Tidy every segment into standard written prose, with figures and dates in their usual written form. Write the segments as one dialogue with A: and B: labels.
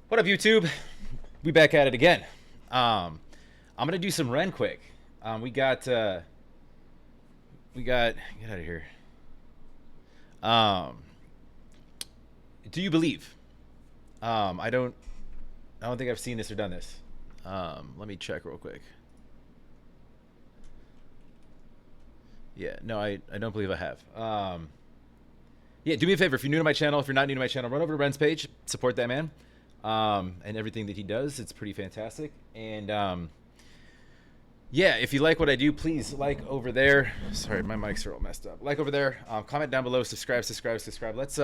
A: What up, YouTube? We back at it again. I'm gonna do some Ren quick. We got get out of here. Um, do you believe? I don't think I've seen this or done this. Let me check real quick. Yeah, no, I don't believe I have. Yeah, do me a favor. If you're new to my channel, if you're not new to my channel, run over to Ren's page, support that man, and everything that he does. It's pretty fantastic. And yeah, if you like what I do, please like over there. Sorry, my mics are all messed up. Like over there. Comment down below. Subscribe. Let's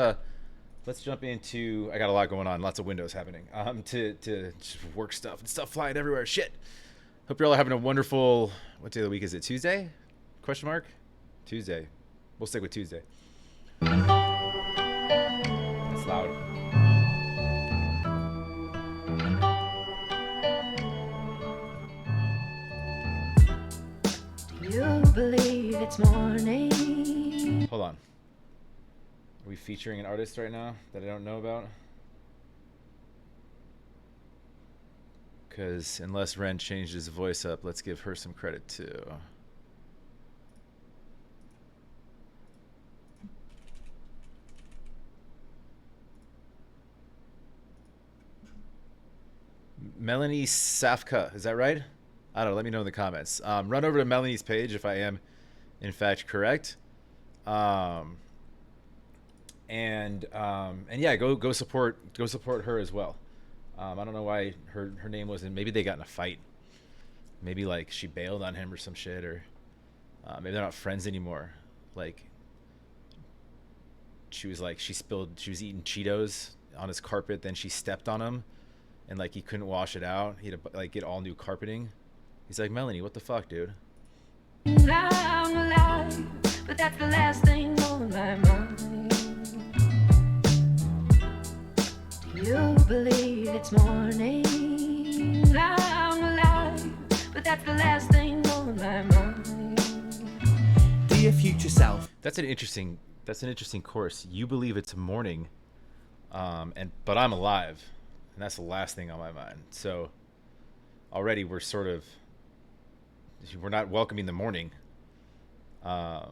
A: jump into. I got a lot going on. Lots of windows happening. To work stuff and stuff flying everywhere. Shit. Hope you're all having a wonderful. What day of the week is it? Tuesday? Question mark. Tuesday. We'll stick with Tuesday. That's loud.
B: You believe it's morning.
A: Hold on. Are we featuring an artist right now that I don't know about? Because unless Ren changed his voice up, let's give her some credit too. Melanie Safka, is that right? I don't know. Let me know in the comments. Run over to Melanie's page if I am, in fact, correct. And yeah, go support her as well. I don't know why her name wasn't. Maybe they got in a fight. Maybe like she bailed on him or some shit, or maybe they're not friends anymore. Like she was eating Cheetos on his carpet, then she stepped on him, and like he couldn't wash it out. He had to like get all new carpeting. He's like, Melanie, what the fuck, dude?
B: I'm alive, but that's the last thing on my mind. Do you believe it's morning? I'm alive, but that's the last thing on my mind.
C: Dear future self.
A: That's an interesting course. You believe it's morning, but I'm alive, and that's the last thing on my mind. So already we're not welcoming the morning, but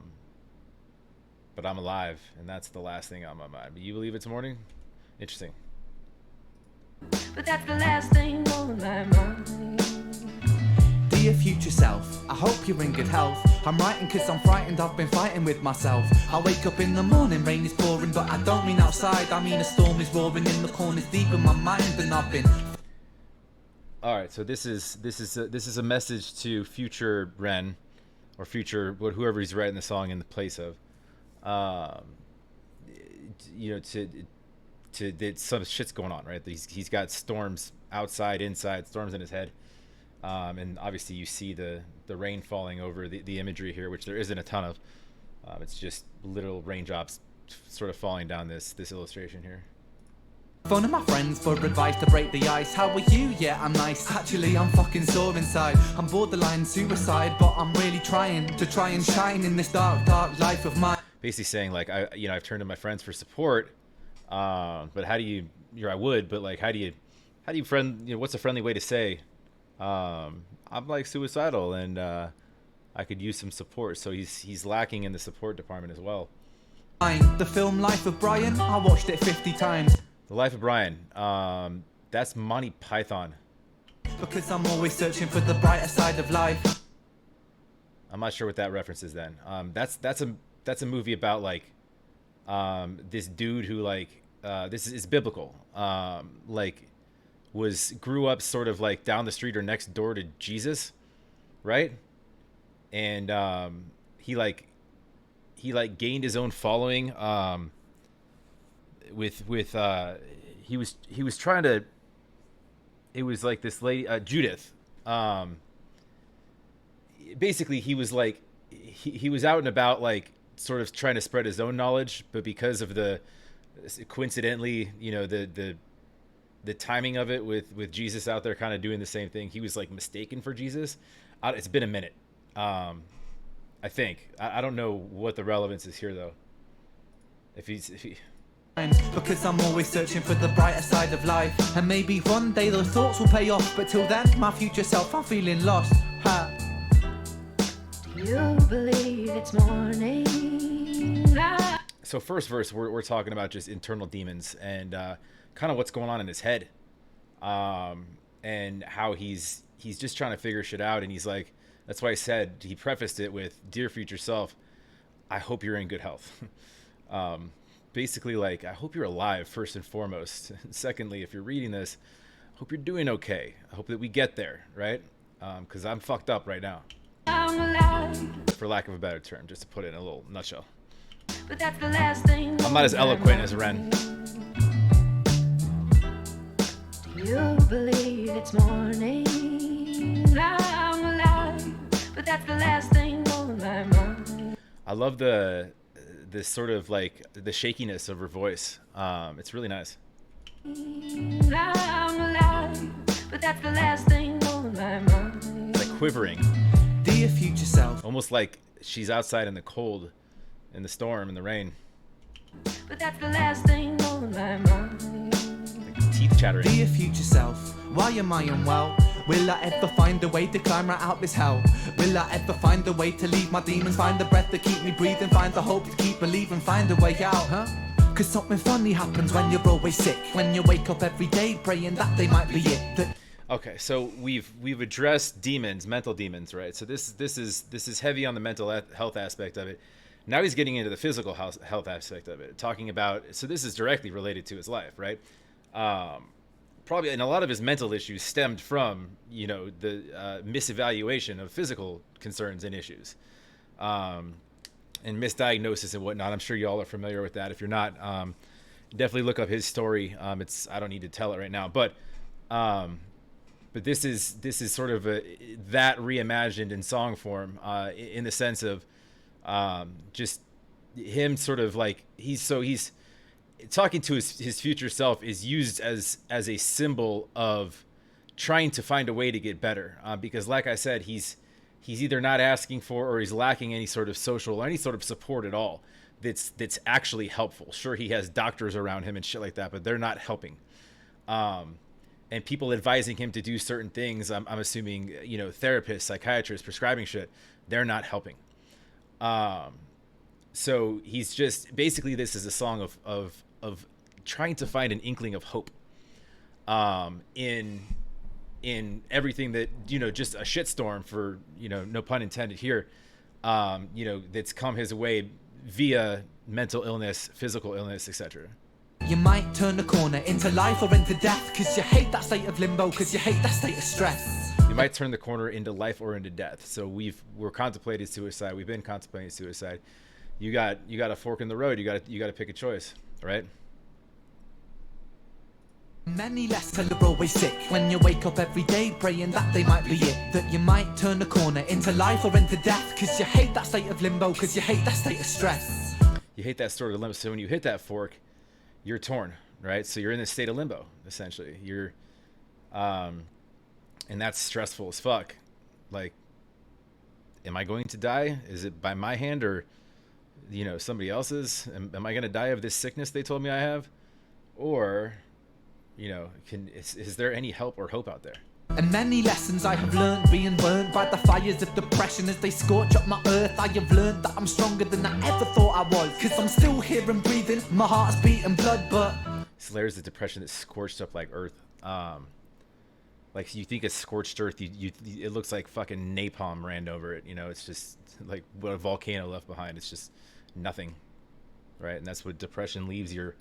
A: I'm alive, and that's the last thing on my mind. But you believe it's morning? Interesting.
B: But that's the last thing on my mind.
C: Dear future self, I hope you're in good health. I'm writing cause I'm frightened, I've been fighting with myself. I wake up in the morning, rain is pouring, but I don't mean outside. I mean a storm is roaring in the corners deep in my mind, and I've been...
A: All right, so this is a message to future Ren, or future whoever he's writing the song in the place of. You know, that some shit's going on, right? He's got storms outside, inside, storms in his head, and obviously you see the rain falling over the imagery here, which there isn't a ton of. It's just little raindrops sort of falling down this illustration here.
C: Phoning my friends for advice to break the ice. How are you? Yeah, I'm nice. Actually, I'm fucking sore inside. I'm borderline suicide, but I'm really trying to shine in this dark life of mine.
A: Basically saying like, I've turned to my friends for support, but how do you? I would, but like, how do you what's a friendly way to say, I'm like suicidal and I could use some support. So he's lacking in the support department as well.
C: The film Life of Brian, I watched it 50 times.
A: The Life of Brian. That's Monty Python.
C: Because I'm always searching for the brighter side of life.
A: I'm not sure what that reference is then. That's a movie about like this dude who like this is biblical. Like grew up sort of like down the street or next door to Jesus, right? And he gained his own following. He was trying to. It was like this lady Judith. Basically, he was like he was out and about like sort of trying to spread his own knowledge, but because of coincidentally, you know, the timing of it with Jesus out there kind of doing the same thing, he was like mistaken for Jesus. It's been a minute. I think I don't know what the relevance is here though. If he
C: Because I'm always searching for the brighter side of life. And maybe one day those thoughts will pay off. But till then, my future self, I'm feeling lost. Ha.
B: Do you believe it's morning?
A: So first verse, we're talking about just internal demons and kind of what's going on in his head, and how he's just trying to figure shit out. And he's like, that's why he prefaced it with, "Dear future self, I hope you're in good health." Basically, like, I hope you're alive first and foremost. And secondly, if you're reading this, I hope you're doing okay. I hope that we get there, right? Because I'm fucked up right now, for lack of a better term, just to put it in a little nutshell.
B: But that's the last thing.
A: I'm not as eloquent as Ren.
B: Do you believe it's morning? I'm alive, but that's the last thing on my mind.
A: I love this sort of like the shakiness of her voice. It's really nice.
B: I'm alive, but that's the last thing on my mind.
A: It's like quivering.
C: Dear future self.
A: Almost like she's outside in the cold, in the storm, in the rain.
B: But that's the last thing on my mind.
A: Like teeth chattering.
C: Dear future self, why am I unwell? Will I ever find a way to climb right out this hell? Will I ever find a way to leave my demons? Find the breath to keep me breathing, find the hope to keep believing, find a way out, huh? Cause something funny happens when you're always sick. When you wake up every day praying that they might be it.
A: Okay, so we've addressed demons, mental demons, right? So this is heavy on the mental health aspect of it. Now he's getting into the physical health aspect of it, talking about, so this is directly related to his life, right? Probably, and a lot of his mental issues stemmed from, the misevaluation of physical concerns and issues, and misdiagnosis and whatnot. I'm sure y'all are familiar with that. If you're not, definitely look up his story. I don't need to tell it right now, but this is sort of that reimagined in song form, in the sense of just him sort of like he's talking to his future self is used as a symbol of trying to find a way to get better, because like I said, he's either not asking for or he's lacking any sort of social or any sort of support at all that's actually helpful. Sure, he has doctors around him and shit like that, but they're not helping. And people advising him to do certain things, I'm assuming, therapists, psychiatrists, prescribing shit, they're not helping. So he's just basically, this is a song of trying to find an inkling of hope, in everything that, just a shitstorm, for, no pun intended here, that's come his way via mental illness, physical illness, etc.
C: You might turn the corner into life or into death, cause you hate that state of limbo, cause you hate that state of stress.
A: You might turn the corner into life or into death. So we're contemplating suicide. We've been contemplating suicide. You got a fork in the road. You got to pick a choice, right?
C: Many less till you're always sick. When you wake up every day praying that they might be it. That you might turn the corner into life or into death, cause you hate that state of limbo, cause you hate that state of stress.
A: You hate that sort of limbo. So when you hit that fork, you're torn, right? So you're in this state of limbo, essentially. You're, and that's stressful as fuck. Like, am I going to die? Is it by my hand or, somebody else's? Am I going to die of this sickness they told me I have? Or, is there any help or hope out there?
C: And many lessons I have learned being burned by the fires of depression as they scorch up my earth. I have learned that I'm stronger than I ever thought I was, cause I'm still here and breathing, my heart's beating blood, but
A: it's layers of depression that's scorched up like earth. Like you think it's scorched earth, it looks like fucking napalm ran over it. It's just like what a volcano left behind. It's just nothing, right? And that's what depression leaves your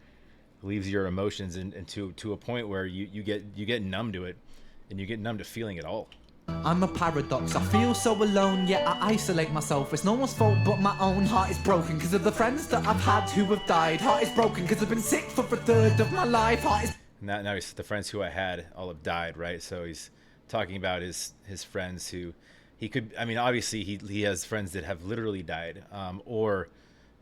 A: emotions and to a point where you get numb to it. And you get numb to feeling it all.
C: I'm a paradox, I feel so alone, yet I isolate myself. It's no one's fault but my own. Heart is broken because of the friends that I've had who have died. Heart is broken because I've been sick for a third of my life. Heart is...
A: Now he's, the friends who I had all have died, right? So he's talking about his friends who he could, obviously he has friends that have literally died, or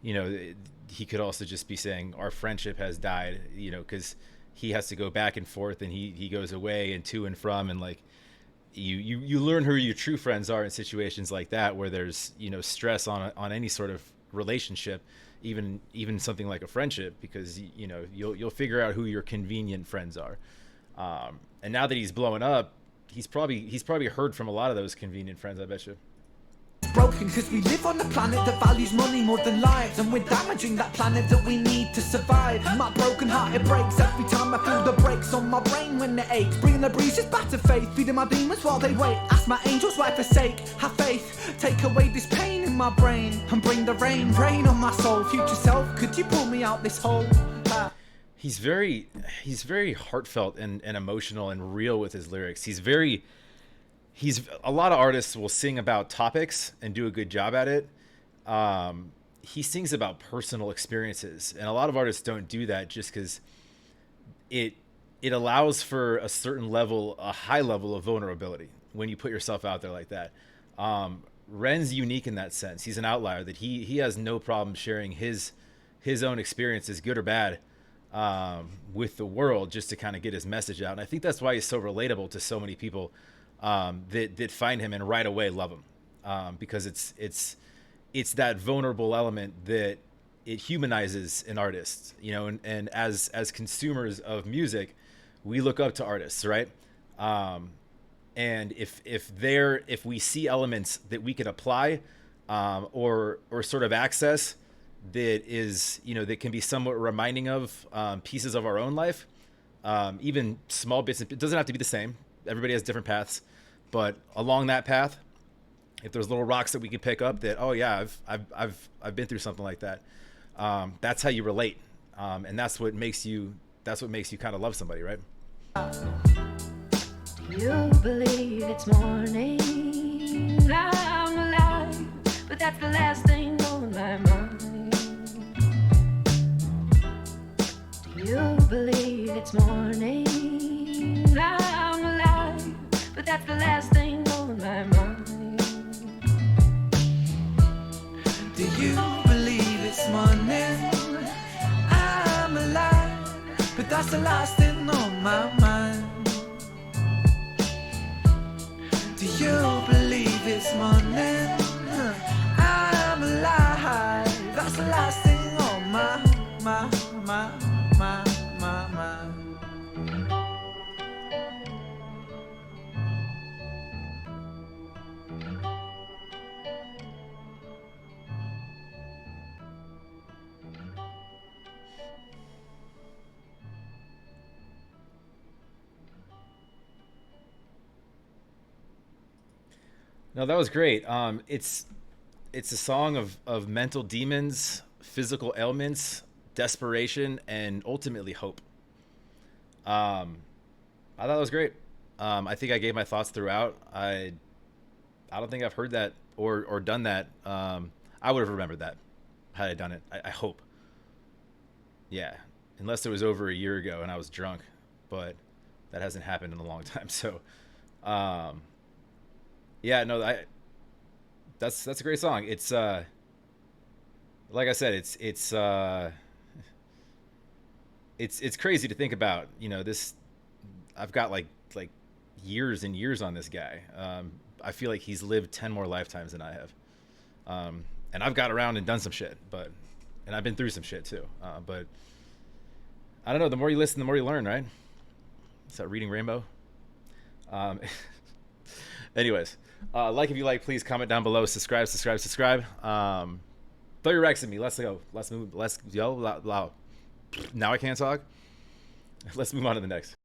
A: he could also just be saying our friendship has died, because he has to go back and forth and he goes away and to and from, and like you learn who your true friends are in situations like that where there's stress on any sort of relationship. even something like a friendship, because you know you'll figure out who your convenient friends are. And now that he's blowing up, he's probably heard from a lot of those convenient friends, I bet you.
C: Broken cause we live on a planet that values money more than lives, and we're damaging that planet that we need to survive. My broken heart, it breaks every time I feel the brakes on my brain when it aches, bringing the bruises back to faith, feeding my demons while they wait. Ask my angels why forsake, have faith, take away this pain in my brain and bring the rain on my soul. Future self, could you pull me out this hole?
A: He's very heartfelt and emotional and real with his lyrics. A lot of artists will sing about topics and do a good job at it. He sings about personal experiences, and a lot of artists don't do that just because it allows for a certain level, a high level of vulnerability when you put yourself out there like that. Ren's unique in that sense. He's an outlier, that he has no problem sharing his own experiences, good or bad, with the world, just to kind of get his message out. And I think that's why he's so relatable to so many people that find him and right away love him, because it's that vulnerable element that it humanizes an artist, you know, and as consumers of music, we look up to artists, right? And if we see elements that we can apply, or sort of access, that is, you know, that can be somewhat reminding of pieces of our own life, even small bits. It doesn't have to be the same. Everybody has different paths, but along that path, if there's little rocks that we can pick up that, oh yeah, I've been through something like that. That's how you relate, and that's what makes you kind of love somebody, right?
B: Do you believe it's morning? I'm alive, but that's the last thing on my mind. Do you believe it's morning? I'm alive, but that's the last thing on my mind.
C: Do you believe it's morning? I'm alive, but that's the last thing on my mind. Do you believe it's morning? I'm alive, that's the last thing on my mind.
A: No, that was great. It's a song of mental demons, physical ailments, desperation, and ultimately hope. I thought it was great. I think I gave my thoughts throughout. I don't think I've heard that or done that. I would have remembered that had I done it. I hope. Yeah, unless it was over a year ago and I was drunk, but that hasn't happened in a long time. So, yeah, no, that's a great song. It's like I said, it's crazy to think about. You know, this, I've got like years and years on this guy. I feel like he's lived 10 more lifetimes than I have. And I've got around and done some shit, and I've been through some shit too. But I don't know, the more you listen, the more you learn, right? It's that reading rainbow. Anyways, like if you like, please comment down below, subscribe. Throw your Rex at me. Let's go. Let's move. Let's yo. Now I can't talk. Let's move on to the next.